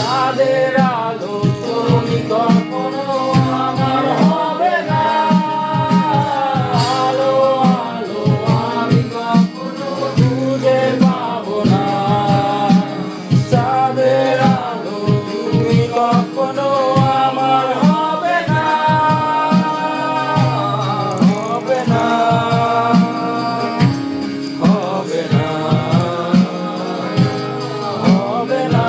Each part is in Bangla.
চাঁদের আলো তুমি কখনো আমার হবে না। আলো আলো আমি কখনো খুঁজে পাবো না। চাঁদের আলো তুমি কখনো আমার হবে না, হবে না, হবে না, হবে না।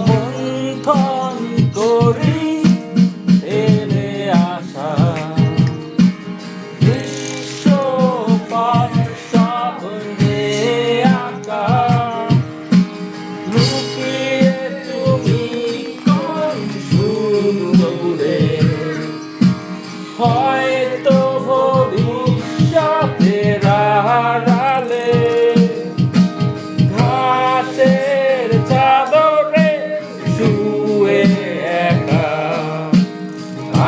মন্থন করি ফেলে আসা বিশ্বপাত স্বপ্নে আঁকা। লুকিয়ে তুমি কোন সুদূরে, হয়তো ভবিষ্যতের আড়ালে ঘাসের চাদরে শুয়ে একা।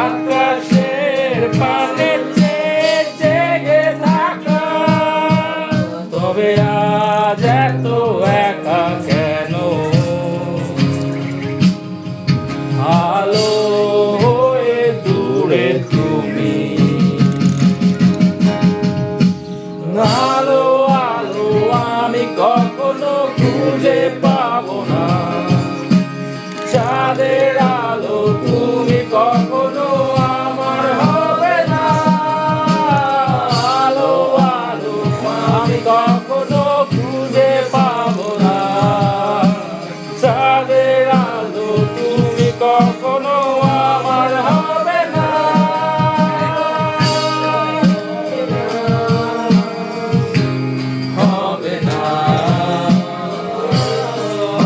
আকাশের পানে চেয়ে জেগে থাকা, তবে আজ এত একা কেন? আলো হয়ে দূরে তুমি, আলো আলো আমি কখনো খুঁজে পাবো না। চাঁদের আলো তুমি কখনো আমার হবে না। আলো আলো আমি কখনো খুঁজে পাবো না। চাঁদের আলো তুমি কখনো আমার হবে না। হবে না,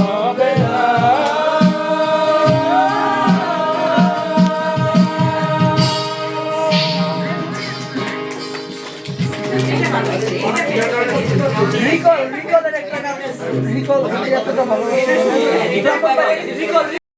হবে না। রিকল রিকলের একটা গান আছে, রিকল এতটা ভালো